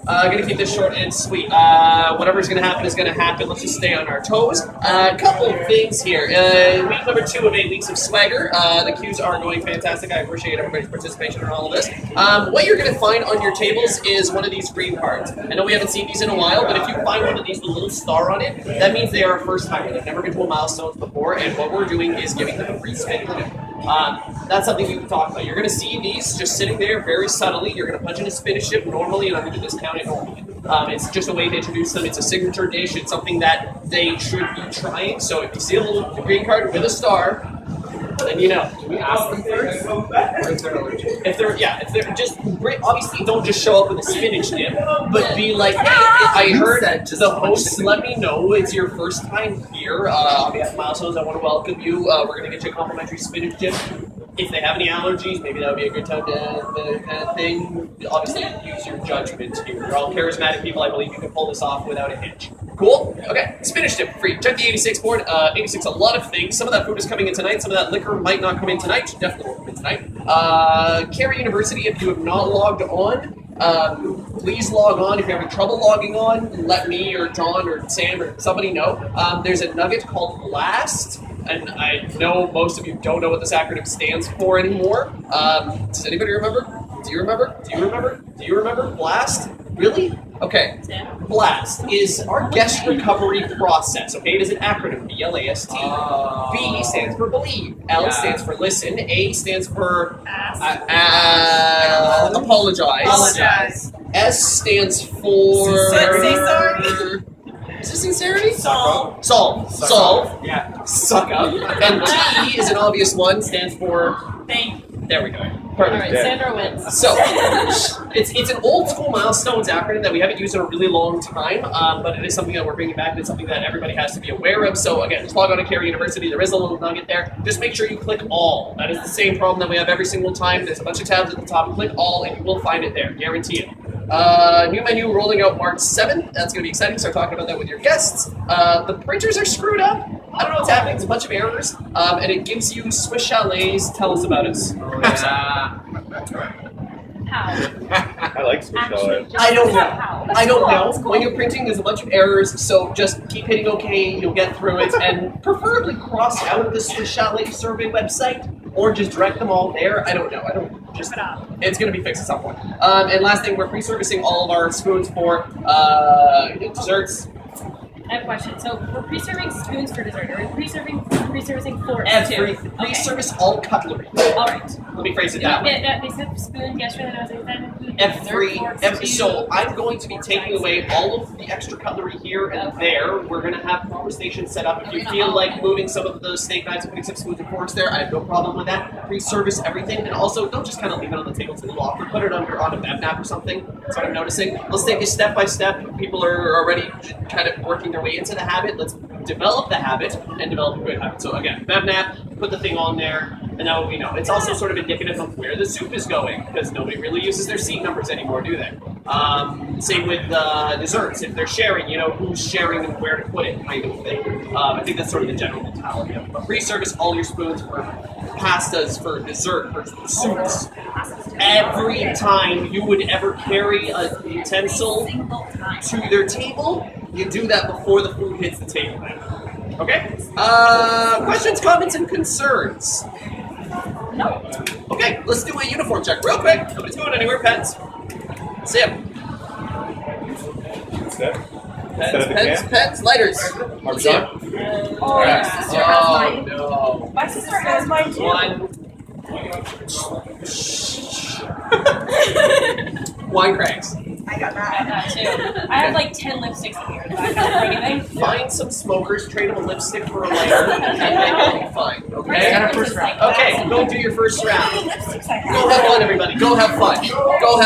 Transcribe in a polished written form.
Gonna keep this short and sweet. Whatever's gonna happen is gonna happen. Let's just stay on our toes. A couple of things here. Week number 2 of 8 weeks of swagger. The Qs are going fantastic. I appreciate everybody's participation in all of this. What you're gonna find on your tables is one of these green cards. I know we haven't seen these in a while, but if you find one of these with a little star on it, that means they are a first timer. They've never been to a milestones before, and what we're doing is giving them a free spin. That's something we can talk about. You're going to see these just sitting there very subtly. You're going to punch in a spinach dip normally, and I'm going to discount it normally. It's just a way to introduce them. It's a signature dish. It's something that they should be trying. So if you see a little green card with a star, then you know. Can we ask them first? Or is there allergy? If they're just obviously don't just show up with a spinach dip, but be like, hey, I heard that the hosts let me know it's your first time here. On behalf of Milestones, I want to welcome you. We're gonna get you a complimentary spinach dip. If they have any allergies, maybe that would be a good time to kind of thing. Obviously, use your judgment here. You're all charismatic people. I believe you can pull this off without a hitch. Cool? Okay, spinach dip free. Check the 86 board. 86, a lot of things. Some of that food is coming in tonight. Some of that liquor might not come in tonight. Definitely won't come in tonight. Carey University, if you have not logged on, please log on. If you're having trouble logging on, let me or John or Sam or somebody know. There's a nugget called Blast. And I know most of you don't know what this acronym stands for anymore. Does anybody remember? Do you remember? Do you remember? Do you remember? Blast? Really? Okay. Blast is our guest recovery process. Okay, it is an acronym. B-L-A-S-T. B stands for believe. L stands for listen. A stands for apologize. S stands for say sorry. Is it sincerity? Solve. Solve. Yeah. Suck up. And T is an obvious one, stands for Thank you. there we go. All Perfect. right, Sandra wins. So, it's an old school milestones acronym that we haven't used in a really long time, but it is something that we're bringing back, and it's something that everybody has to be aware of. So again, just log on to Carey University. There is a little nugget there. Just make sure you click all. That is the same problem that we have every single time. There's a bunch of tabs at the top. Click all, and you will find it there. Guarantee it. New menu rolling out March 7th. That's going to be exciting. Start talking about that with your guests. The printers are screwed up. I don't know what's happening. It's a bunch of errors. And it gives you Swiss chalets. Tell us about it. How? I like Swiss chalets. I don't know. How? I don't know. When you're printing, there's a bunch of errors, so just keep hitting OK. You'll get through it, and preferably cross out the Swiss Chalet survey website, or just direct them all there. I don't know. It's going to be fixed at some point. And last thing, we're pre-servicing all of our spoons for desserts. I have a question. So we're pre-serving spoons for dessert. Are we pre-serving forks Everything. too? Pre-service all cutlery. All right. Let me phrase it that way. They said spoon yesterday, and I was like, that includes dessert forks So too? I'm going to be taking away all of the extra cutlery here and there. We're going to have conversations set up. If you feel like moving some of the steak knives and putting some spoons and forks there, I have no problem with that. Pre-service everything, and also don't just kind of leave it on the table to the awkward. Put it on a bed nap or something. That's what I'm noticing. Let's take it step by step. People are already kind of working their way into the habit. Let's develop the habit and develop a good habit. So again, bed nap, put the thing on there, and now we know. It's also sort of indicative of where the soup is going, because nobody really uses their seat numbers anymore, do they? Same with desserts. If they're sharing, you know who's sharing and where to put it, kind of thing. I think that's sort of the general mentality of it. But pre-service all your spoons for pastas, for dessert, for soups. Every time you would ever carry a utensil to their table, you do that before the food hits the table. Okay? Questions, comments, and concerns? No. Okay, let's do a uniform check real quick. Nobody's going anywhere. Pens. Sam. Pens, lighters. Parmesan. Oh, your sister has mine. No. My sister has mine too. Wine cranks. I got that too. I have like 10 lipsticks in here. Do I have anything? Find some smokers, trade them a lipstick for a lighter, and then you'll be fine. Okay? Got a first round. Okay, go do your first round. Lipsticks I have. Go have fun, everybody. Go have fun. Go have